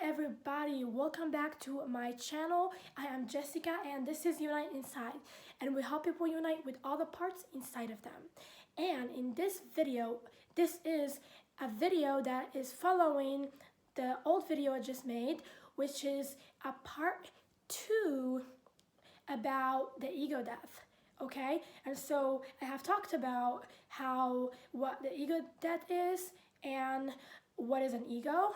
everybody, welcome back to my channel. I am Jessica and this is Unite Inside, and we help people unite with all the parts inside of them. And in this video, this is a video that is following the old video I just made, which is a part 2 about the ego death. Okay, and so I have talked about what the ego death is and what is an ego,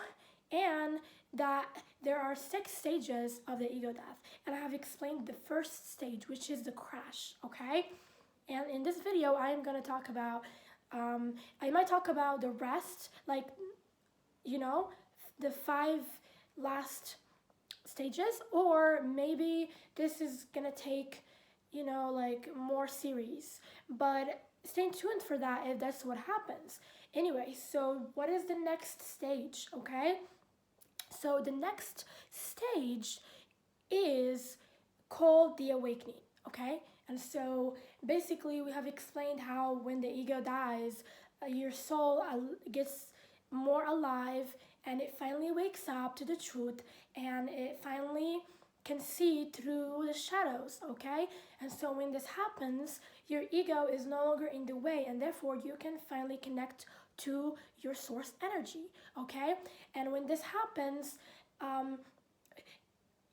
and that there are 6 stages of the ego death, and I have explained the first stage, which is the crash. Okay, and in this video I am going to talk about I might talk about the rest, like, you know, the 5 last stages, or maybe this is gonna take, you know, like more series, but stay tuned for that if that's what happens. Anyway, so what is the next stage? Okay, so the next stage is called the awakening. Okay, and so basically we have explained how when the ego dies, your soul gets more alive, and it finally wakes up to the truth, and it finally can see through the shadows. Okay, and so when this happens, your ego is no longer in the way, and therefore you can finally connect to your source energy. Okay, and when this happens,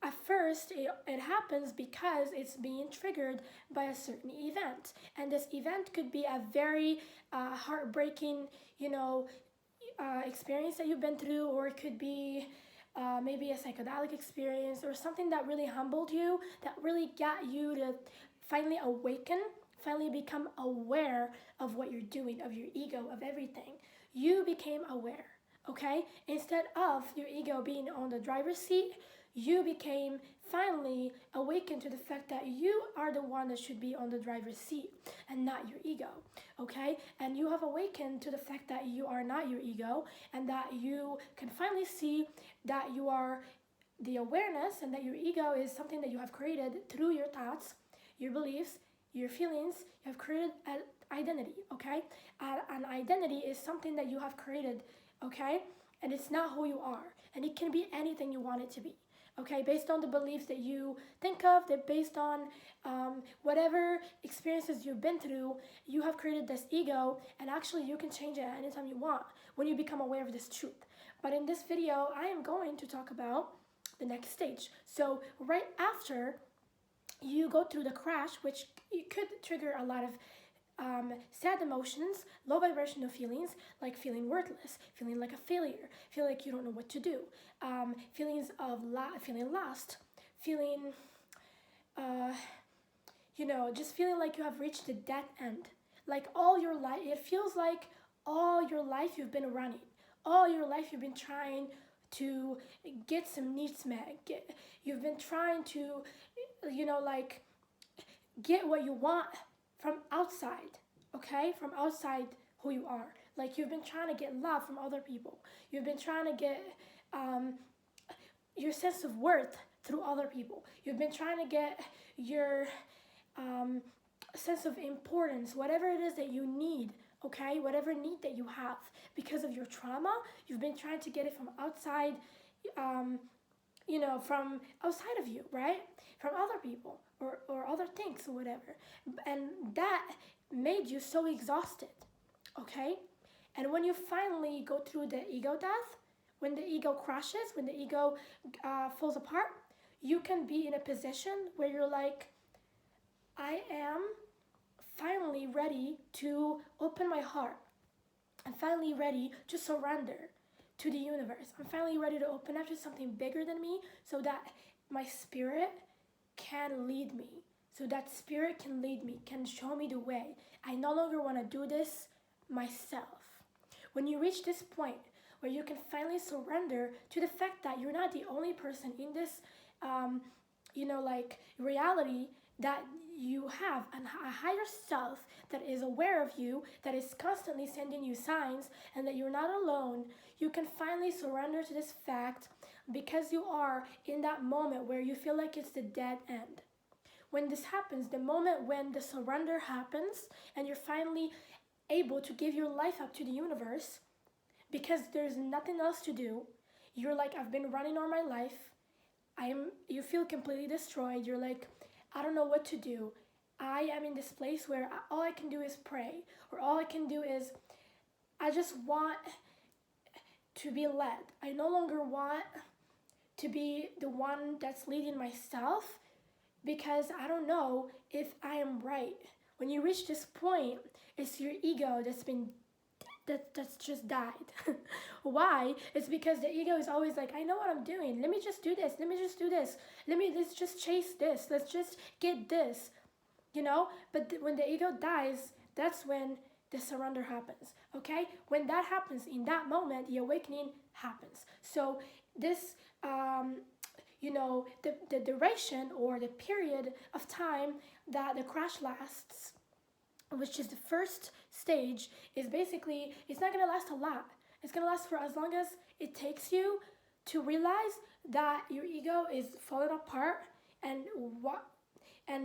at first it happens because it's being triggered by a certain event, and this event could be a very heartbreaking, you know, experience that you've been through, or it could be maybe a psychedelic experience or something that really humbled you, that really got you to finally awaken, finally become aware of what you're doing, of your ego, of everything. You became aware. Okay, instead of your ego being on the driver's seat, you became finally awakened to the fact that you are the one that should be on the driver's seat and not your ego. Okay, and you have awakened to the fact that you are not your ego, and that you can finally see that you are the awareness, and that your ego is something that you have created through your thoughts, your beliefs, your feelings. You have created an identity. Okay, an identity is something that you have created. Okay, and it's not who you are, and it can be anything you want it to be. Okay, based on the beliefs that you think of, that based on whatever experiences you've been through, you have created this ego, and actually you can change it anytime you want when you become aware of this truth. But in this video, I am going to talk about the next stage. So right after you go through the crash, which it could trigger a lot of sad emotions, low vibrational feelings, like feeling worthless, feeling like a failure, feeling like you don't know what to do, feelings of feeling lost, feeling, you know, just feeling like you have reached the dead end. Like all your life, it feels like all your life you've been running, all your life you've been trying to get some needs met. You've been trying to, you know, like get what you want from outside, okay? From outside who you are. Like you've been trying to get love from other people. You've been trying to get your sense of worth through other people. You've been trying to get your sense of importance, whatever it is that you need, okay? Whatever need that you have because of your trauma, you've been trying to get it from outside, you know, from outside of you, right? From other people or other things or whatever. And that made you so exhausted, okay? And when you finally go through the ego death, when the ego crashes, when the ego falls apart, you can be in a position where you're like, I am finally ready to open my heart. I'm finally ready to surrender to the universe. I'm finally ready to open up to something bigger than me, so that my spirit can lead me. So that spirit can lead me, can show me the way. I no longer want to do this myself. When you reach this point where you can finally surrender to the fact that you're not the only person in this, you know, like reality, that you have a higher self that is aware of you, that is constantly sending you signs, and that you're not alone, you can finally surrender to this fact, because you are in that moment where you feel like it's the dead end. When this happens, the moment when the surrender happens, and you're finally able to give your life up to the universe, because there's nothing else to do, you're like, I've been running all my life. You feel completely destroyed. You're like, I don't know what to do. I am in this place where all I can do is pray, or all I can do is, I just want to be led. I no longer want to be the one that's leading myself, because I don't know if I am right. When you reach this point, it's your ego that's just died. Why? It's because the ego is always like, I know what I'm doing. Let me just do this. Let me just do this. Let's just chase this. Let's just get this. But when the ego dies, that's when the surrender happens. Okay? When that happens, in that moment, the awakening happens. So this the duration or the period of time that the crash lasts, which is the first stage, is basically, it's not going to last a lot. It's going to last for as long as it takes you to realize that your ego is falling apart, and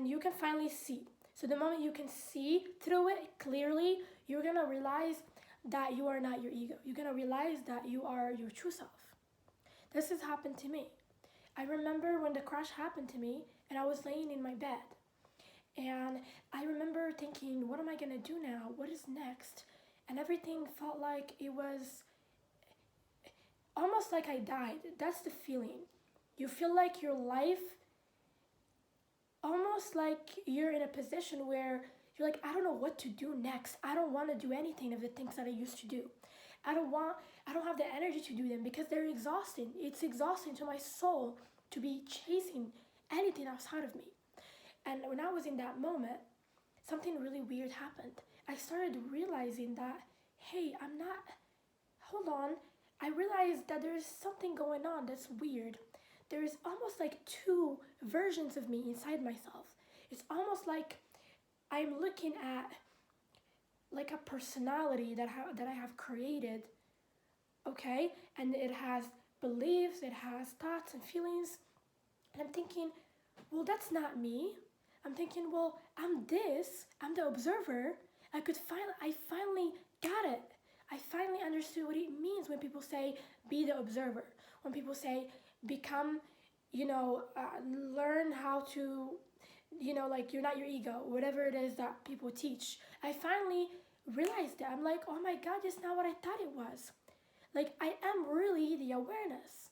you can finally see. So the moment you can see through it clearly, you're going to realize that you are not your ego. You're going to realize that you are your true self. This has happened to me. I remember when the crash happened to me and I was laying in my bed. And I remember thinking, what am I going to do now? What is next? And everything felt like it was almost like I died. That's the feeling. You feel like your life, almost like you're in a position where you're like, I don't know what to do next. I don't want to do anything of the things that I used to do. I don't have the energy to do them because they're exhausting. It's exhausting to my soul to be chasing anything outside of me. And when I was in that moment, something really weird happened. I started realizing that, hey, hold on. I realized that there is something going on that's weird. There is almost like two versions of me inside myself. It's almost like I'm looking at like a personality that I have created, okay? And it has beliefs, it has thoughts and feelings. And I'm thinking, well, that's not me. I'm thinking, well, I'm the observer. I finally got it. I finally understood what it means when people say, be the observer. When people say, become, learn how to, like, you're not your ego, whatever it is that people teach. I finally realized that. I'm like, oh my God, that's not what I thought it was. Like, I am really the awareness,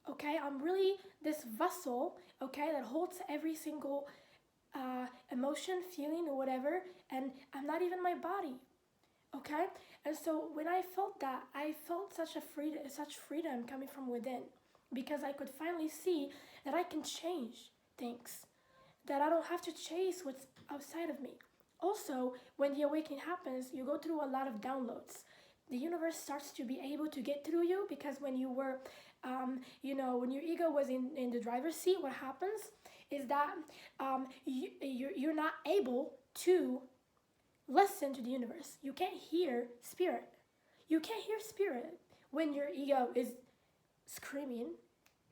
okay? I'm really this vessel, okay, that holds every single emotion, feeling, or whatever, and I'm not even my body, okay? And so when I felt that, I felt such freedom coming from within, because I could finally see that I can change things, that I don't have to chase what's outside of me. Also, when the awakening happens, you go through a lot of downloads. The universe starts to be able to get through you, because when you were, when your ego was in the driver's seat, what happens is that you're not able to listen to the universe. You can't hear spirit. You can't hear spirit when your ego is screaming,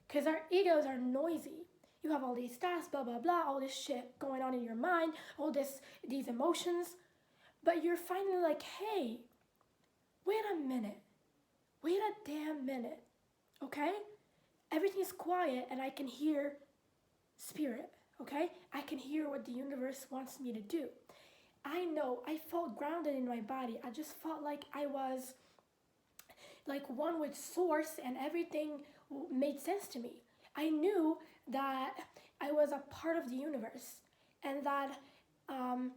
because our egos are noisy. You have all these thoughts, blah, blah, blah, all this shit going on in your mind, these emotions, but you're finally like, hey, wait a minute. Wait a damn minute, okay? Everything's quiet and I can hear spirit, okay? I can hear what the universe wants me to do. I know, I felt grounded in my body. I just felt like I was like one with source, and everything made sense to me. I knew that I was a part of the universe, and that I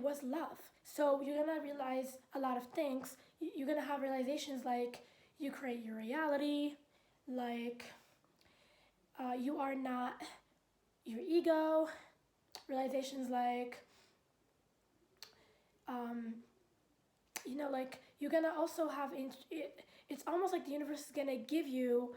was love. So you're gonna realize a lot of things. You're gonna have realizations like you create your reality, like you are not your ego. Realizations like, like you're gonna also have, it's almost like the universe is gonna give you,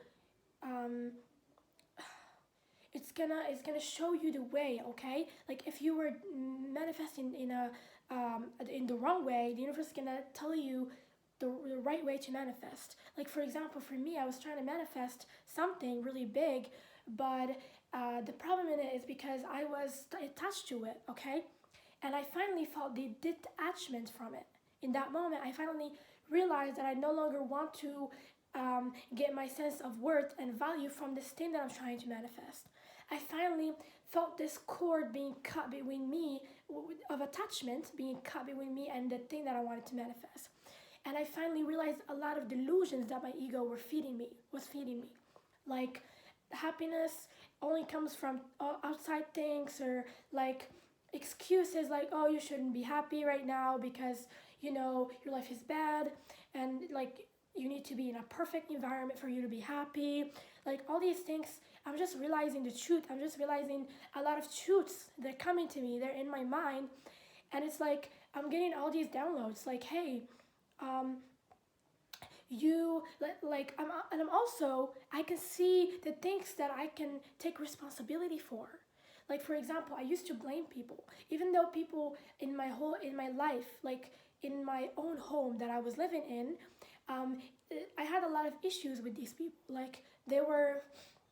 it's gonna show you the way, okay? Like if you were manifesting in the wrong way, the universe is gonna tell you the right way to manifest. Like for example, for me, I was trying to manifest something really big, but the problem in it is because I was attached to it, okay? And I finally felt the detachment from it. In that moment, I finally realized that I no longer want to get my sense of worth and value from this thing that I'm trying to manifest. I finally felt this cord being cut between me, of attachment being cut between me and the thing that I wanted to manifest. And I finally realized a lot of delusions that my ego was feeding me. Like happiness only comes from outside things, or like excuses like, oh, you shouldn't be happy right now because your life is bad, and like you need to be in a perfect environment for you to be happy. Like all these things, I'm just realizing the truth. I'm just realizing a lot of truths that are coming to me. They're in my mind, and it's like I'm getting all these downloads. Like, hey, um, you like I'm also, I can see the things that I can take responsibility for. Like for example, I used to blame people, even though people in my life, like in my own home that I was living in, um, I had a lot of issues with these people. Like they were,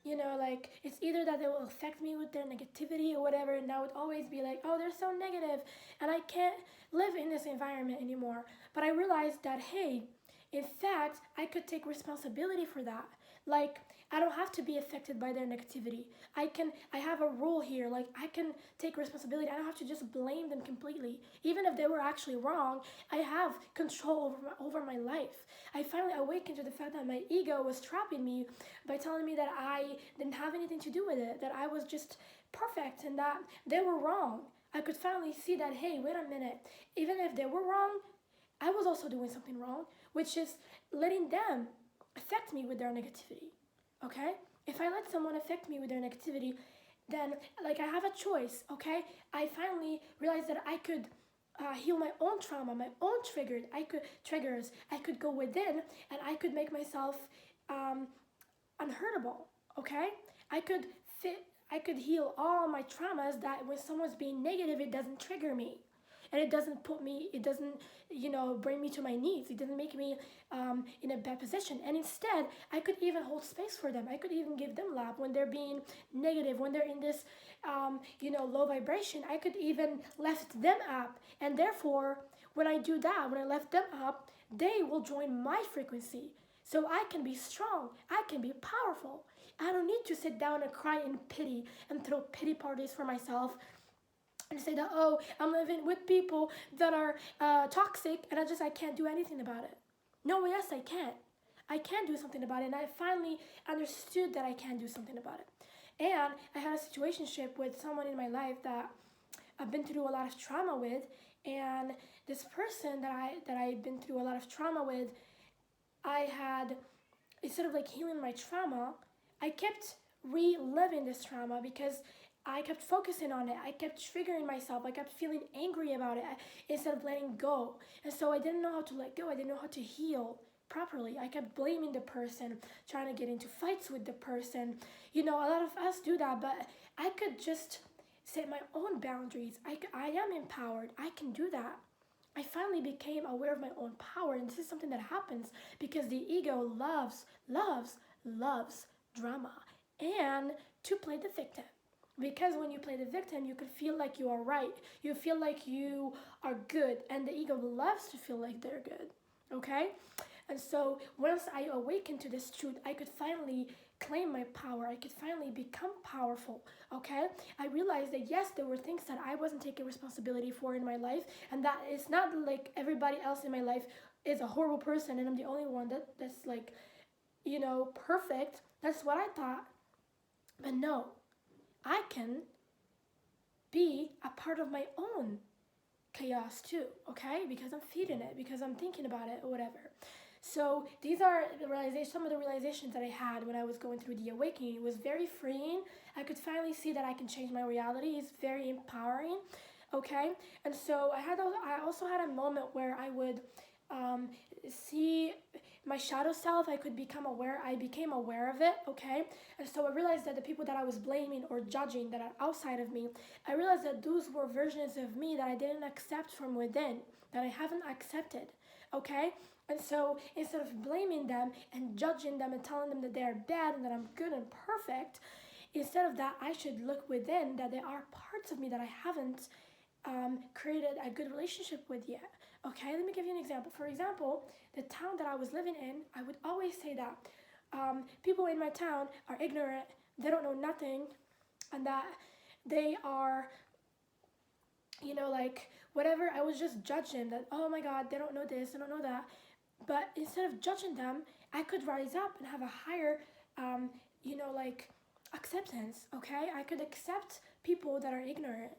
like it's either that they will affect me with their negativity or whatever, and I would always be like, oh, they're so negative, and I can't live in this environment anymore. But I realized that, hey, in fact, I could take responsibility for that. Like, I don't have to be affected by their negativity. I have a role here. Like, I can take responsibility. I don't have to just blame them completely. Even if they were actually wrong, I have control over my life. I finally awakened to the fact that my ego was trapping me by telling me that I didn't have anything to do with it, that I was just perfect and that they were wrong. I could finally see that, hey, wait a minute. Even if they were wrong, I was also doing something wrong, which is letting them affect me with their negativity. Okay? If I let someone affect me with their negativity, then like I have a choice. Okay? I finally realized that I could heal my own trauma, my own triggers. I could go within and I could make myself unhurtable. Okay? I could fit. I could heal all my traumas, that when someone's being negative, it doesn't trigger me, and it doesn't bring me to my knees. It doesn't make me in a bad position. And instead, I could even hold space for them. I could even give them love when they're being negative, when they're in this low vibration. I could even lift them up, and therefore when I do that, when I lift them up, they will join my frequency, so I can be strong, I can be powerful. I don't need to sit down and cry in pity and throw pity parties for myself and say that, oh, I'm living with people that are toxic and I can't do anything about it. No, yes, I can. I can do something about it, and I finally understood that I can do something about it. And I had a situationship with someone in my life that I've been through a lot of trauma with, and this person that I've been through a lot of trauma with, I had, instead of like healing my trauma, I kept reliving this trauma because I kept focusing on it. I kept triggering myself. I kept feeling angry about it instead of letting go. And so I didn't know how to let go. I didn't know how to heal properly. I kept blaming the person, trying to get into fights with the person. A lot of us do that, but I could just set my own boundaries. I am empowered. I can do that. I finally became aware of my own power, and this is something that happens because the ego loves drama and to play the victim. Because when you play the victim, you can feel like you are right. You feel like you are good, and the ego loves to feel like they're good. Okay? And so once I awakened to this truth, I could finally claim my power. I could finally become powerful. Okay? I realized that yes, there were things that I wasn't taking responsibility for in my life, and that it's not like everybody else in my life is a horrible person and I'm the only one that's like, perfect. That's what I thought. But no, I can be a part of my own chaos too, okay? Because I'm feeding it, because I'm thinking about it, or whatever. So these are some of the realizations that I had when I was going through the awakening. It was very freeing. I could finally see that I can change my reality. It's very empowering, okay? And so I also had a moment where I would see my shadow self. I became aware of it, okay? And so I realized that the people that I was blaming or judging that are outside of me, I realized that those were versions of me that I didn't accept from within, that I haven't accepted, okay? And so instead of blaming them and judging them and telling them that they're bad and that I'm good and perfect, instead of that, I should look within, that there are parts of me that I haven't created a good relationship with yet. Okay, let me give you an example. For example, the town that I was living in, I would always say that people in my town are ignorant, they don't know nothing, and that they are, like whatever. I was just judging that, oh my God, they don't know this, they don't know that. But instead of judging them, I could rise up and have a higher, like acceptance. Okay, I could accept people that are ignorant.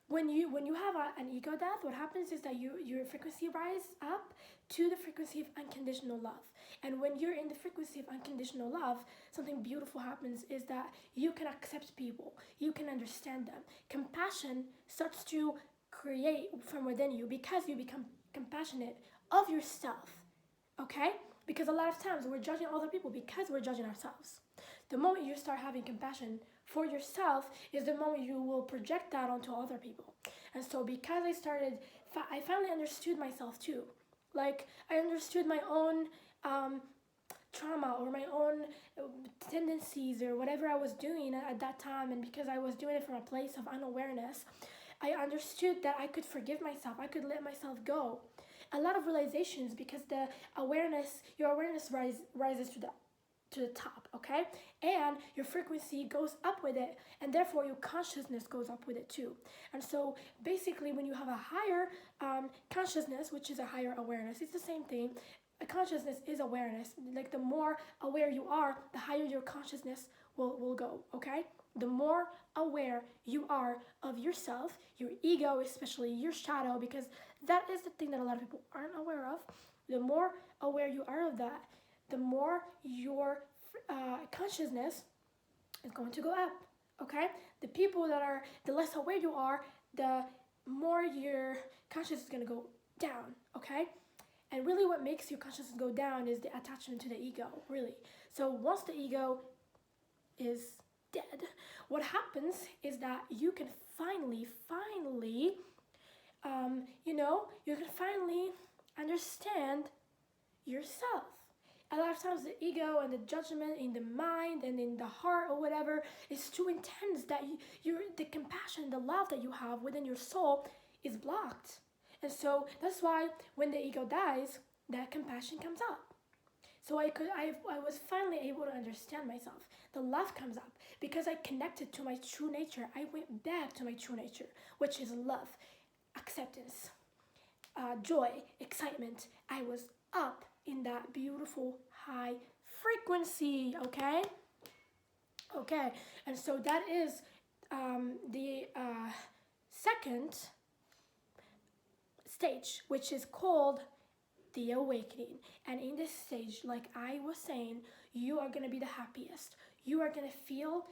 When you have an ego death, what happens is that your frequency rise up to the frequency of unconditional love. And when you're in the frequency of unconditional love, something beautiful happens is that you can accept people, you can understand them. Compassion starts to create from within you because you become compassionate of yourself. Okay? Because a lot of times we're judging other people because we're judging ourselves. The moment you start having compassion for yourself is the moment you will project that onto other people. And so because I finally understood myself too. Like, I understood my own trauma or my own tendencies or whatever I was doing at that time. And because I was doing it from a place of unawareness, I understood that I could forgive myself. I could let myself go. A lot of realizations because your awareness rises to the top, okay? And your frequency goes up with it, and therefore your consciousness goes up with it too. And so basically when you have a higher consciousness, which is a higher awareness, it's the same thing. A consciousness is awareness. Like, the more aware you are, the higher your consciousness will go, okay? The more aware you are of yourself, your ego, especially your shadow, because that is the thing that a lot of people aren't aware of. The more aware you are of that, the more your consciousness is going to go up, okay? The less aware you are, the more your consciousness is going to go down, okay? And really what makes your consciousness go down is the attachment to the ego, really. So once the ego is dead, what happens is that you can finally, you can finally understand yourself. A lot of times the ego and the judgment in the mind and in the heart or whatever is too intense that the compassion, the love that you have within your soul is blocked. And so that's why when the ego dies, that compassion comes up. So I was finally able to understand myself. The love comes up because I connected to my true nature. I went back to my true nature, which is love, acceptance, joy, excitement. I was up in that beautiful high frequency, okay? Okay, and so that is the second stage, which is called the awakening. And in this stage, like I was saying, you are going to be the happiest. You are going to feel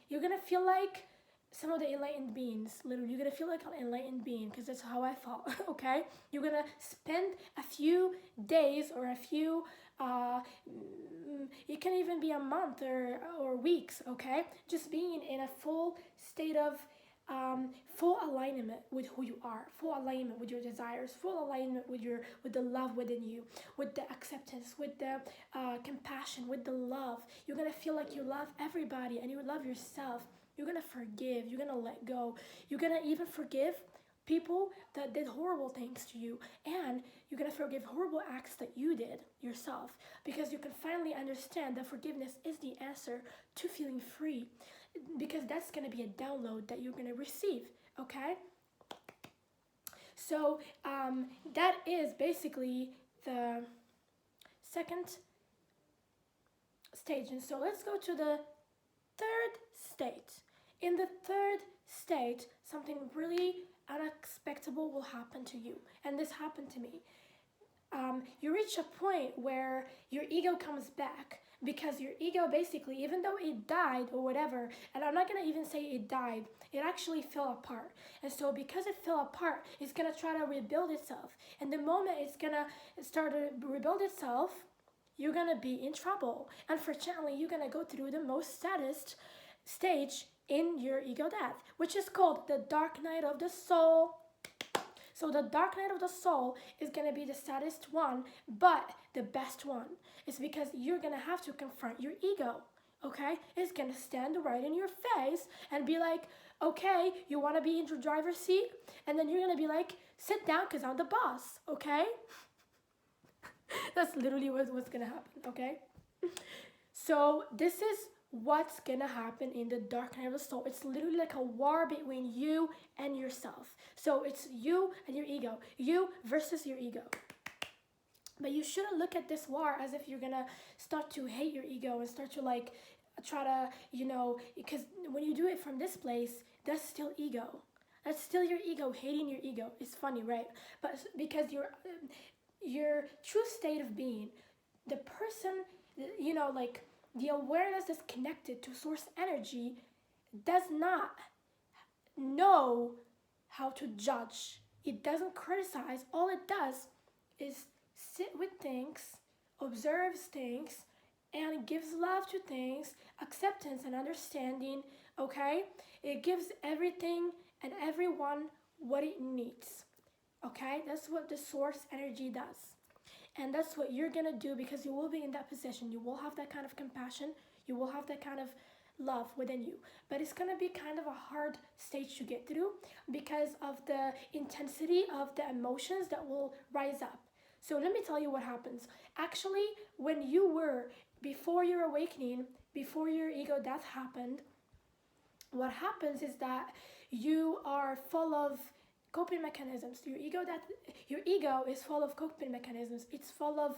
you're going to feel like some of the enlightened beings. Literally, you're going to feel like an enlightened being, because that's how I felt, okay? You're going to spend a few days or a few, it can even be a month or weeks, okay? Just being in a full state of full alignment with who you are, full alignment with your desires, full alignment with the love within you, with the acceptance, with the compassion, with the love. You're gonna feel like you love everybody and you love yourself. You're gonna forgive. You're gonna let go. You're gonna even forgive people that did horrible things to you, and you're gonna forgive horrible acts that you did yourself, because you can finally understand that forgiveness is the answer to feeling free, because that's gonna be a download that you're gonna receive, okay? So that is basically the second stage. And so let's go to the third state. In the third state, something really unexpected will happen to you. And this happened to me. You reach a point where your ego comes back, because your ego basically, even though it died or whatever, and I'm not going to even say it died, it actually fell apart. And so because it fell apart, it's going to try to rebuild itself. And the moment it's going to start to rebuild itself, you're going to be in trouble. Unfortunately, you're going to go through the most saddest stage in your ego death, which is called the dark night of the soul. So the dark night of the soul is going to be the saddest one, but the best one. It's because you're going to have to confront your ego, okay? It's gonna stand right in your face and be like, okay, you wanna be in the driver's seat? And then you're gonna be like, sit down because I'm the boss, okay? That's literally what's gonna happen, okay? So this is what's gonna happen in the dark night of the soul. It's literally like a war between you and yourself. So it's you and your ego, you versus your ego. But you shouldn't look at this war as if you're gonna start to hate your ego and start to like try to, because when you do it from this place, that's still ego. That's still your ego hating your ego. It's funny, right? But because your true state of being, the person, like the awareness that's connected to source energy, does not know how to judge. It doesn't criticize. All it does is sit with things, observes things, and gives love to things, acceptance and understanding, okay? It gives everything and everyone what it needs, okay? That's what the source energy does. And that's what you're gonna do, because you will be in that position. You will have that kind of compassion. You will have that kind of love within you. But it's gonna be kind of a hard stage to get through because of the intensity of the emotions that will rise up. So let me tell you what happens. Actually, when you were, before your awakening, before your ego death happened, what happens is that you are full of coping mechanisms. Your ego is full of coping mechanisms. It's full of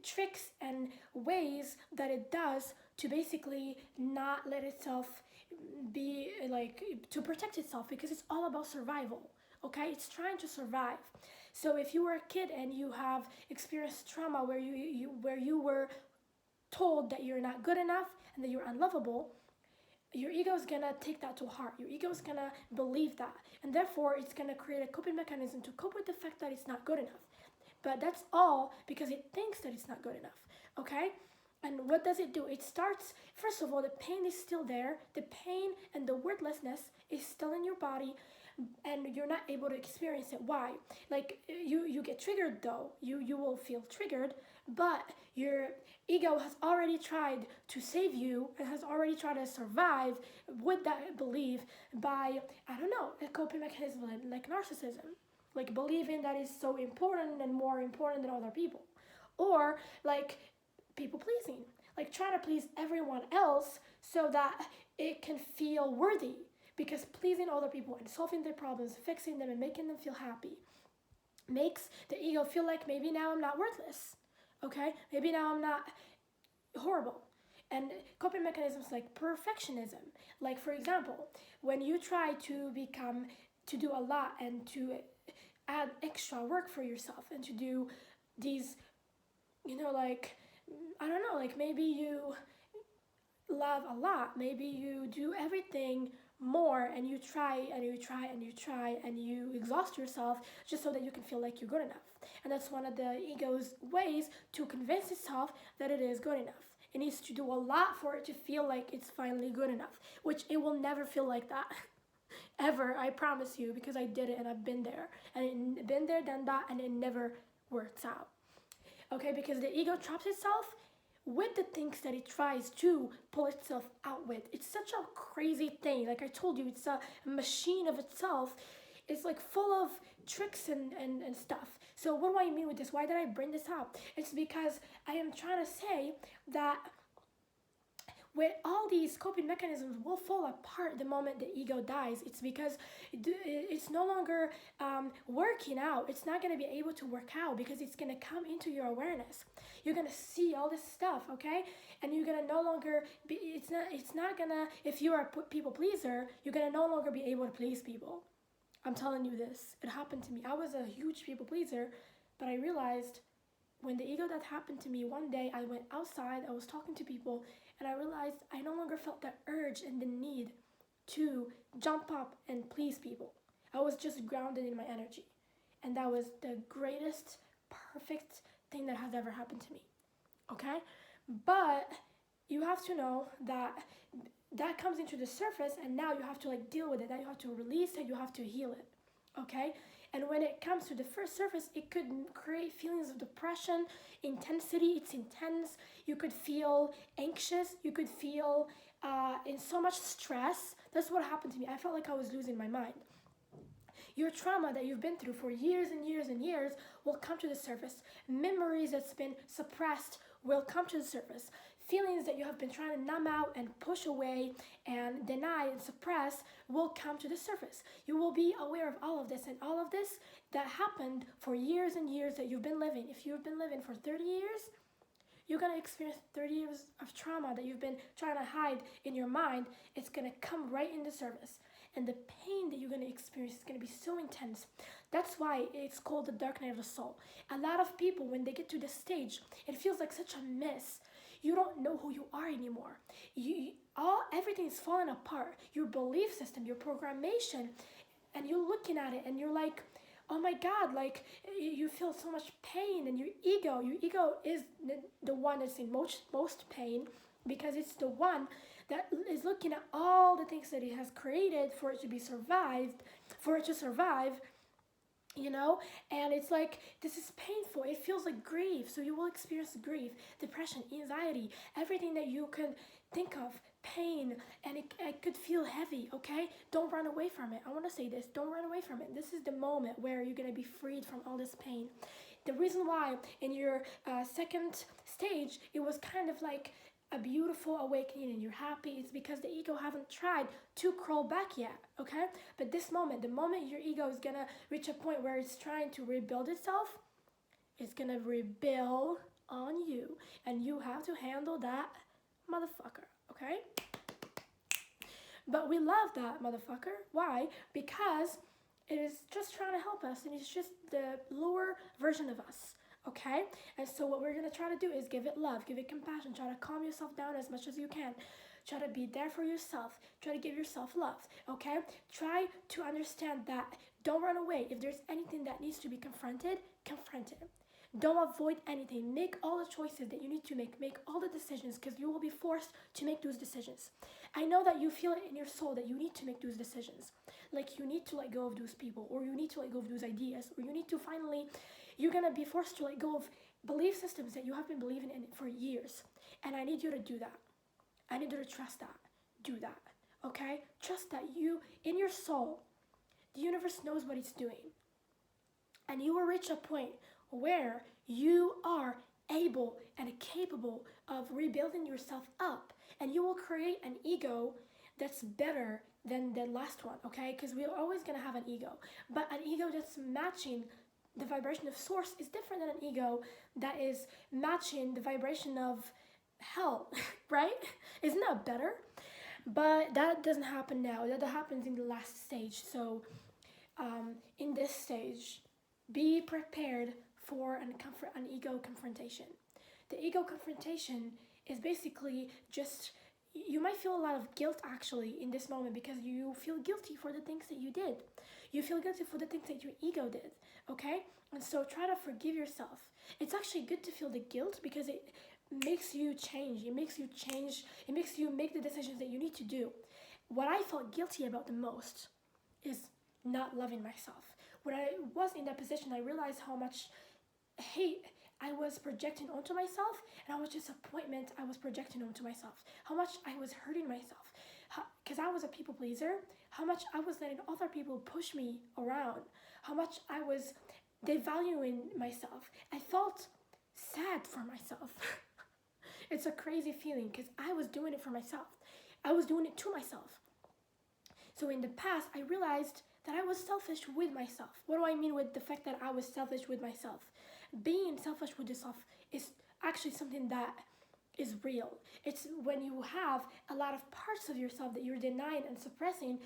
tricks and ways that it does to basically not let itself be like, to protect itself, because it's all about survival. Okay, it's trying to survive. So if you were a kid and you have experienced trauma where you were told that you're not good enough and that you're unlovable, your ego is gonna take that to heart. Your ego is gonna believe that, and therefore it's gonna create a coping mechanism to cope with the fact that it's not good enough. But that's all because it thinks that it's not good enough, okay? And what does it do? It starts, first of all, the pain is still there. The pain and the worthlessness is still in your body, and you're not able to experience it. Why? Like, you get triggered though. You will feel triggered, but your ego has already tried to save you and has already tried to survive with that belief by, I don't know, a coping mechanism like narcissism, like believing that is so important and more important than other people, or like people pleasing, like trying to please everyone else so that it can feel worthy, because pleasing other people and solving their problems, fixing them and making them feel happy makes the ego feel like, maybe now I'm not worthless, okay? Maybe now I'm not horrible. And coping mechanisms like perfectionism, like for example, when you try to do a lot and to add extra work for yourself and to do these, like, I don't know, like maybe you love a lot, maybe you do everything more, and you try and you try and you try and you exhaust yourself just so that you can feel like you're good enough. And that's one of the ego's ways to convince itself that it is good enough. It needs to do a lot for it to feel like it's finally good enough, which it will never feel like that. Ever, I promise you, because I did it and I've been there. And been there, done that, and it never works out. Okay, because the ego traps itself with the things that it tries to pull itself out with. It's such a crazy thing. Like I told you, it's a machine of itself. It's like full of tricks and stuff. So what do I mean with this? Why did I bring this up? It's because I am trying to say that when all these coping mechanisms will fall apart the moment the ego dies, it's because it's no longer working out. It's not going to be able to work out because it's going to come into your awareness. You're going to see all this stuff, okay? And you're going to no longer be, it's not going to, if you're a people pleaser, you're going to no longer be able to please people. I'm telling you this. It happened to me. I was a huge people pleaser, but I realized when the ego that happened to me, one day I went outside, I was talking to people, and I realized I no longer felt that urge and the need to jump up and please people. I was just grounded in my energy. And that was the greatest, perfect thing that has ever happened to me. Okay? But you have to know that that comes into the surface, and now you have to like deal with it. Now you have to release it, you have to heal it. Okay? And when it comes to the first surface, it could create feelings of depression, intensity. It's intense. You could feel anxious. You could feel in so much stress. That's what happened to me. I felt like I was losing my mind. Your trauma that you've been through for years and years and years will come to the surface. Memories that's been suppressed will come to the surface. Feelings that you have been trying to numb out and push away and deny and suppress will come to the surface. You will be aware of all of this, and all of this that happened for years and years that you've been living. If you've been living for 30 years, you're going to experience 30 years of trauma that you've been trying to hide in your mind. It's going to come right in the surface. And the pain that you're going to experience is going to be so intense. That's why it's called the dark night of the soul. A lot of people, when they get to this stage, it feels like such a mess. You don't know who you are anymore. Everything is falling apart. Your belief system, your programmation, and you're looking at it and you're like, oh my God, like you feel so much pain, and your ego is the one that's in most pain, because it's the one that is looking at all the things that it has created for it to survive, and it's like, this is painful. It feels like grief. So you will experience grief, depression, anxiety, everything that you can think of, pain, and it could feel heavy, okay? Don't run away from it. I want to say this. Don't run away from it. This is the moment where you're going to be freed from all this pain. The reason why in your second stage, it was kind of like a beautiful awakening and you're happy, it's because the ego haven't tried to crawl back yet, okay? But this moment, the moment your ego is gonna reach a point where it's trying to rebuild itself, it's gonna rebuild on you, and you have to handle that motherfucker, okay? But we love that motherfucker. Why? Because it is just trying to help us, and it's just the lower version of us. Okay? And so what we're going to try to do is give it love, give it compassion, try to calm yourself down as much as you can. Try to be there for yourself. Try to give yourself love, okay? Try to understand that. Don't run away. If there's anything that needs to be confronted, confront it. Don't avoid anything. Make all the choices that you need to make. Make all the decisions, because you will be forced to make those decisions. I know that you feel it in your soul that you need to make those decisions. Like you need to let go of those people, or you need to let go of those ideas, or you need to finally... You're going to be forced to let go of belief systems that you have been believing in for years. And I need you to do that. I need you to trust that. Do that. Okay? Trust that you, in your soul, the universe knows what it's doing. And you will reach a point where you are able and capable of rebuilding yourself up. And you will create an ego that's better than the last one. Okay? Because we're always going to have an ego. But an ego that's matching the vibration of source is different than an ego that is matching the vibration of hell, right? Isn't that better? But that doesn't happen now. That happens in the last stage. So in this stage, be prepared for an ego confrontation. The ego confrontation is basically just... You might feel a lot of guilt actually in this moment, because you feel guilty for the things that you did. You feel guilty for the things that your ego did, okay? And so try to forgive yourself. It's actually good to feel the guilt, because it makes you change. It makes you make the decisions that you need to do. What I felt guilty about the most is not loving myself. When I was in that position, I realized how much hate I was projecting onto myself, and how much disappointment I was projecting onto myself. How much I was hurting myself. Because I was a people pleaser. How much I was letting other people push me around. How much I was devaluing myself. I felt sad for myself. It's a crazy feeling, because I was doing it for myself. I was doing it to myself. So in the past, I realized that I was selfish with myself. What do I mean with the fact that I was selfish with myself? Being selfish with yourself is actually something that is real. It's when you have a lot of parts of yourself that you're denying and suppressing,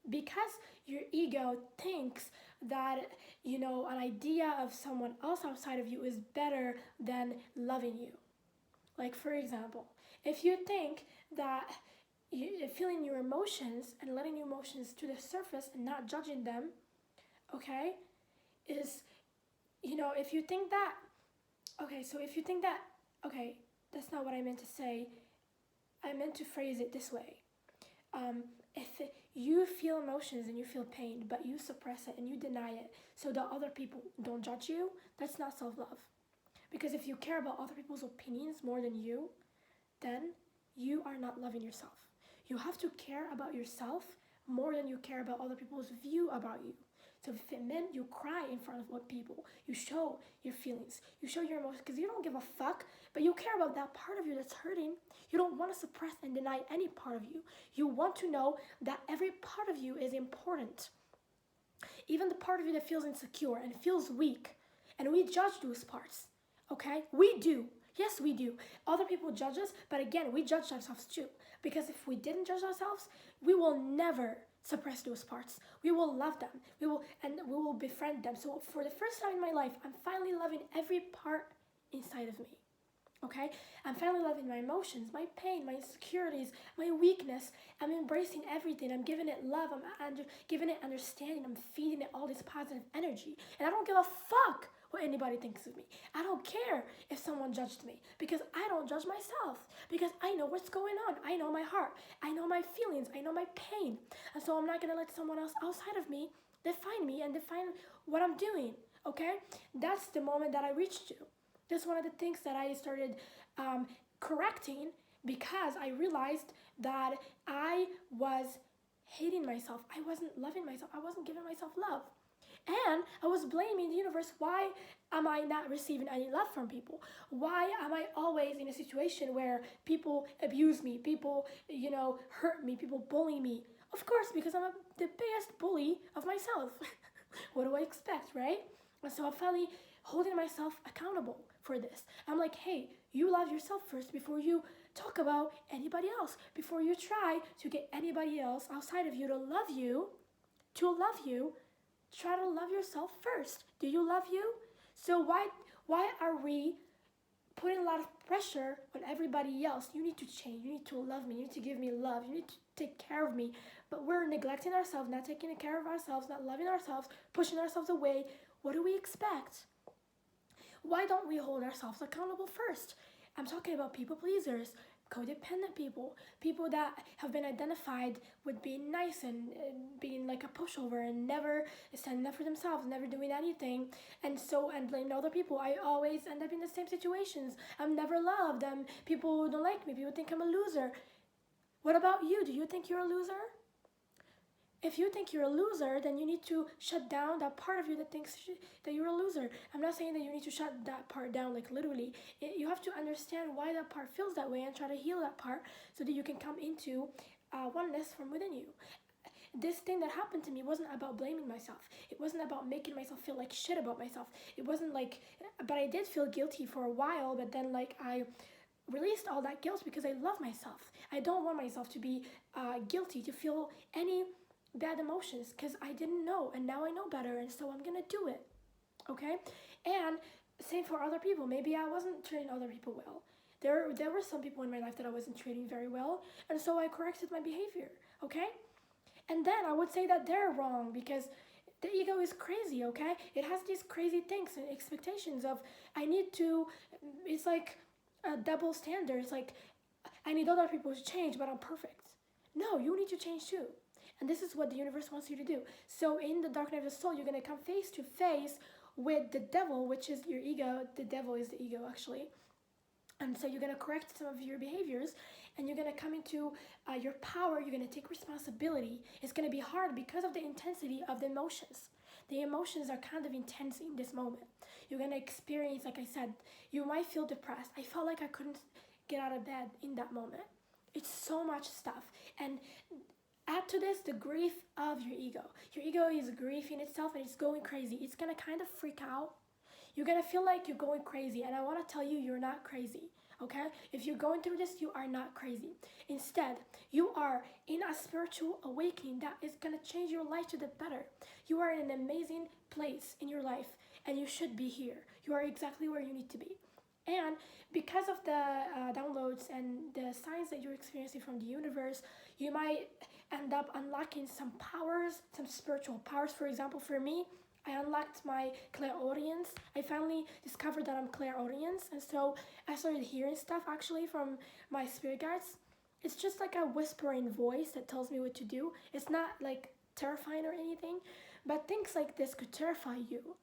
because your ego thinks that, an idea of someone else outside of you is better than loving you. Like, for example, if you think that feeling your emotions and letting your emotions to the surface and not judging them, okay, is, if you think that, okay, that's not what I meant to say. I meant to phrase it this way. If you feel emotions and you feel pain, but you suppress it and you deny it so that other people don't judge you, that's not self love. Because if you care about other people's opinions more than you, then you are not loving yourself. You have to care about yourself more than you care about other people's view about you. So if it meant you cry in front of what people, you show your feelings, you show your emotions because you don't give a fuck, but you care about that part of you that's hurting. You don't want to suppress and deny any part of you. You want to know that every part of you is important. Even the part of you that feels insecure and feels weak. And we judge those parts. Okay? We do. Yes, we do. Other people judge us, but again, we judge ourselves too. Because if we didn't judge ourselves, we will never suppress those parts. We will love them. We will befriend them. So for the first time in my life, I'm finally loving every part inside of me. Okay? I'm finally loving my emotions, my pain, my insecurities, my weakness. I'm embracing everything. I'm giving it love. I'm giving it understanding. I'm feeding it all this positive energy. And I don't give a fuck what anybody thinks of me. I don't care if someone judged me because I don't judge myself because I know what's going on. I know my heart. I know my feelings. I know my pain. And so I'm not going to let someone else outside of me define me and define what I'm doing. Okay? That's the moment that I reached to. That's one of the things that I started correcting because I realized that I was hating myself. I wasn't loving myself. I wasn't giving myself love. And I was blaming the universe. Why am I not receiving any love from people? Why am I always in a situation where people abuse me, people, hurt me, people bully me? Of course, because I'm the biggest bully of myself. What do I expect, right? And so I'm finally holding myself accountable for this. I'm like, hey, you love yourself first before you talk about anybody else, before you try to get anybody else outside of you to love you, try to love yourself first. Do you love you? So why are we putting a lot of pressure on everybody else? You need to change. You need to love me. You need to give me love. You need to take care of me. But we're neglecting ourselves, not taking care of ourselves, not loving ourselves, pushing ourselves away. What do we expect? Why don't we hold ourselves accountable first? I'm talking about people pleasers, codependent people, people that have been identified with being nice and being like a pushover and never standing up for themselves, never doing anything, and blaming other people. I always end up in the same situations. I'm never loved. People don't like me. People think I'm a loser. What about you? Do you think you're a loser? If you think you're a loser, then you need to shut down that part of you that thinks that you're a loser. I'm not saying that you need to shut that part down, like literally. You have to understand why that part feels that way and try to heal that part so that you can come into oneness from within you. This thing that happened to me wasn't about blaming myself. It wasn't about making myself feel like shit about myself. It wasn't like, but I did feel guilty for a while, but then I released all that guilt because I love myself. I don't want myself to be guilty, to feel any bad emotions because I didn't know and now I know better and so I'm gonna do it. Okay? And same for other people. Maybe I wasn't treating other people well. There were some people in my life that I wasn't treating very well and so I corrected my behavior. Okay? And then I would say that they're wrong because the ego is crazy, okay? It has these crazy things and expectations of it's like a double standard. It's like I need other people to change but I'm perfect. No, you need to change too. And this is what the universe wants you to do. So in the dark night of the soul, you're going to come face to face with the devil, which is your ego. The devil is the ego, actually. And so you're going to correct some of your behaviors and you're going to come into your power. You're going to take responsibility. It's going to be hard because of the intensity of the emotions. The emotions are kind of intense in this moment. You're going to experience, like I said, you might feel depressed. I felt like I couldn't get out of bed in that moment. It's so much stuff. And add to this the grief of your ego. Your ego is grieving itself and it's going crazy. It's going to kind of freak out. You're going to feel like you're going crazy. And I want to tell you, you're not crazy. Okay? If you're going through this, you are not crazy. Instead, you are in a spiritual awakening that is going to change your life to the better. You are in an amazing place in your life and you should be here. You are exactly where you need to be. And because of the downloads and the signs that you're experiencing from the universe, you might end up unlocking some powers, some spiritual powers. For example, for me, I unlocked my clairaudience. I finally discovered that I'm clairaudient, and so I started hearing stuff actually from my spirit guides. It's just like a whispering voice that tells me what to do. It's not like terrifying or anything, but things like this could terrify you.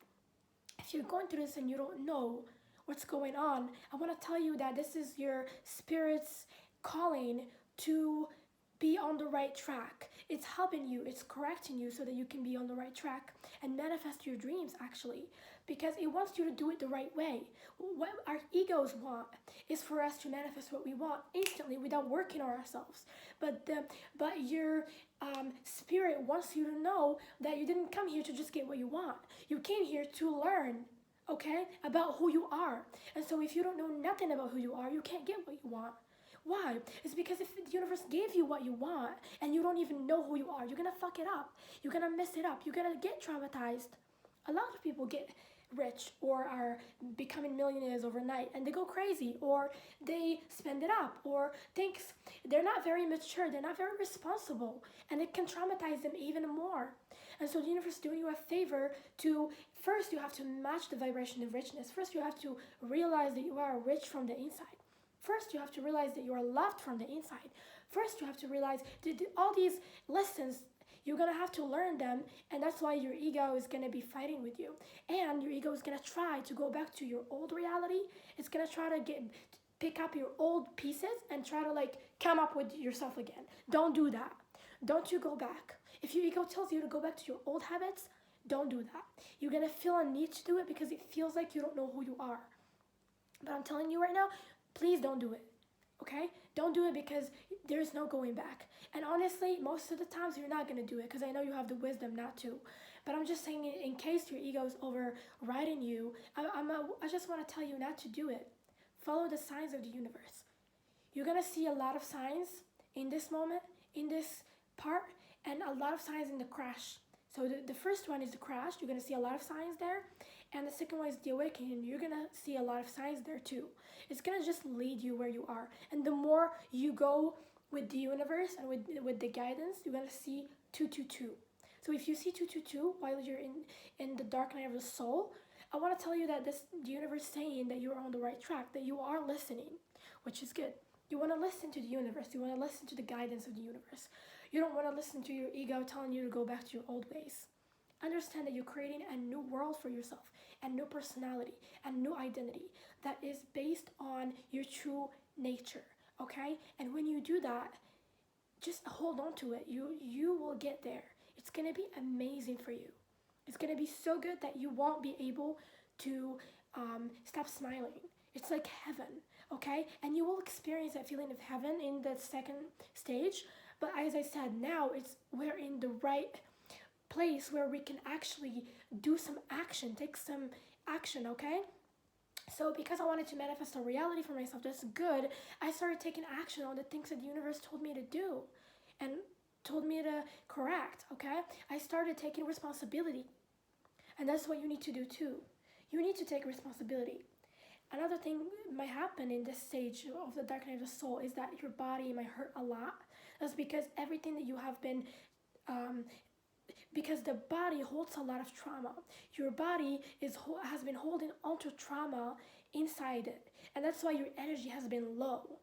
If you're going through this and you don't know what's going on, I want to tell you that this is your spirit's calling to be on the right track. It's helping you, it's correcting you so that you can be on the right track and manifest your dreams actually, because it wants you to do it the right way. What our egos want is for us to manifest what we want instantly without working on ourselves. But your spirit wants you to know that you didn't come here to just get what you want. You came here to learn, okay, about who you are. And so if you don't know nothing about who you are, you can't get what you want. Why? It's because if the universe gave you what you want and you don't even know who you are, you're gonna fuck it up. You're gonna mess it up. You're gonna get traumatized. A lot of people get rich or are becoming millionaires overnight and they go crazy or they spend it up or thinks they're not very mature, they're not very responsible, and it can traumatize them even more. And so the universe is doing you a favor to first you have to match the vibration of richness. First you have to realize that you are rich from the inside. First, you have to realize that you are loved from the inside. First, you have to realize that all these lessons, you're going to have to learn them, and that's why your ego is going to be fighting with you. And your ego is going to try to go back to your old reality. It's going to try to pick up your old pieces and try to like come up with yourself again. Don't do that. Don't you go back. If your ego tells you to go back to your old habits, don't do that. You're going to feel a need to do it because it feels like you don't know who you are. But I'm telling you right now, please don't do it, okay? Don't do it because there's no going back. And honestly, most of the times you're not gonna do it because I know you have the wisdom not to. But I'm just saying, in case your ego is overriding you, I just want to tell you not to do it. Follow the signs of the universe. You're gonna see a lot of signs in this moment, in this part, and a lot of signs in the crash. So the first one is the crash. You're gonna see a lot of signs there. And the second one is the awakening. You're gonna see a lot of signs there too. It's gonna just lead you where you are. And the more you go with the universe and with the guidance, you're gonna see 222. So if you see 222 while you're in the dark night of the soul, I want to tell you that the universe is saying that you're on the right track, that you are listening, which is good. You want to listen to the universe. You want to listen to the guidance of the universe. You don't want to listen to your ego telling you to go back to your old ways. Understand that you're creating a new world for yourself, a new personality, a new identity that is based on your true nature, okay? And when you do that, just hold on to it. You will get there. It's going to be amazing for you. It's going to be so good that you won't be able to stop smiling. It's like heaven, okay? And you will experience that feeling of heaven in the second stage. But as I said, now we're in the right place where we can actually do some action, take some action, okay? So because I wanted to manifest a reality for myself that's good, I started taking action on the things that the universe told me to do and told me to correct, okay? I started taking responsibility. And that's what you need to do too. You need to take responsibility. Another thing might happen in this stage of the dark night of the soul is that your body might hurt a lot. That's because everything that you have been because the body holds a lot of trauma. Your body has been holding onto trauma inside it, and that's why your energy has been low.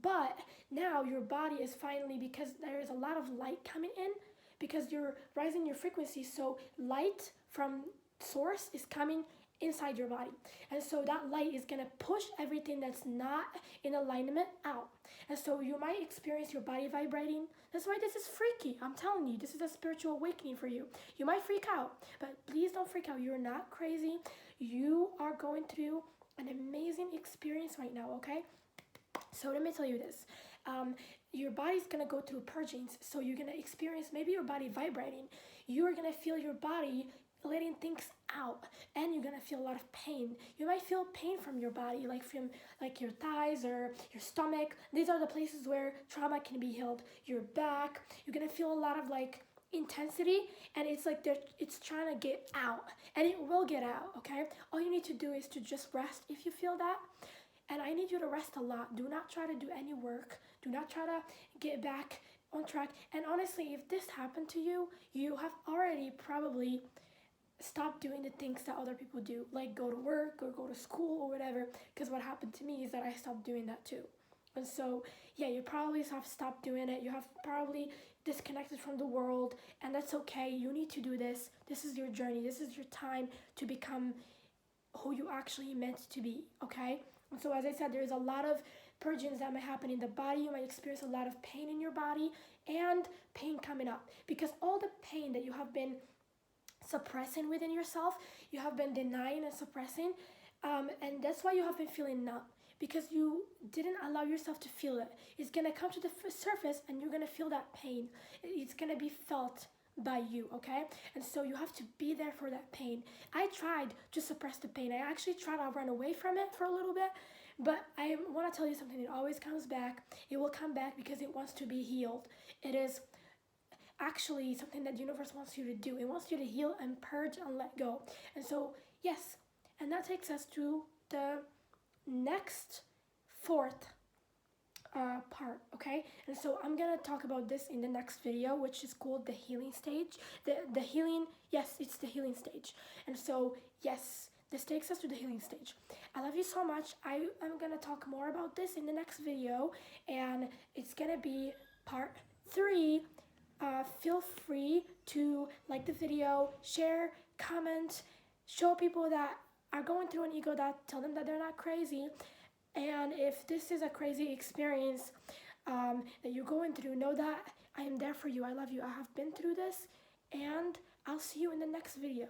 But now your body is finally, because there is a lot of light coming in, because you're rising your frequency, so light from source is coming inside your body, and so that light is going to push everything that's not in alignment out. And so you might experience your body vibrating. That's why this is freaky. I'm telling you, this is a spiritual awakening for you. You might freak out, but please don't freak out. You're not crazy. You are going through an amazing experience right now, okay? So let me tell you this. Your body's gonna go through purgings, so you're gonna experience maybe your body vibrating. You're gonna feel your body letting things out, and you're gonna feel a lot of pain. You might feel pain from your body, like from your thighs or your stomach. These are the places where trauma can be healed. Your back, you're gonna feel a lot of intensity, and it's like it's trying to get out, and it will get out, okay? All you need to do is to just rest if you feel that. And I need you to rest a lot. Do not try to do any work. Do not try to get back on track. And honestly, if this happened to you, you have already probably stopped doing the things that other people do, like go to work or go to school or whatever. Because what happened to me is that I stopped doing that too. And so, yeah, you probably have stopped doing it. You have probably disconnected from the world, and that's okay. You need to do this. This is your journey. This is your time to become who you actually meant to be, okay? And so, as I said, there's a lot of purgings that might happen in the body. You might experience a lot of pain in your body and pain coming up because all the pain that you have been suppressing within yourself, you have been denying and suppressing, and that's why you have been feeling numb because you didn't allow yourself to feel it. It's gonna come to the surface and you're gonna feel that pain. It's gonna be felt by you, okay? And so you have to be there for that pain. I tried to suppress the pain. I actually tried to run away from it for a little bit, but I want to tell you something. It always comes back. It will come back because it wants to be healed. It is actually something that the universe wants you to do. It wants you to heal and purge and let go. And so, yes, and that takes us to the next fourth part, okay? And so I'm gonna talk about this in the next video, which is called the healing stage. The healing, yes, it's the healing stage. And so, yes, this takes us to the healing stage. I love you so much. I'm gonna talk more about this in the next video, and it's gonna be part 3. Feel free to like the video, share, comment, show people that are going through an ego death, tell them that they're not crazy. And if this is a crazy experience that you're going through, know that I am there for you. I love you. I have been through this, and I'll see you in the next video.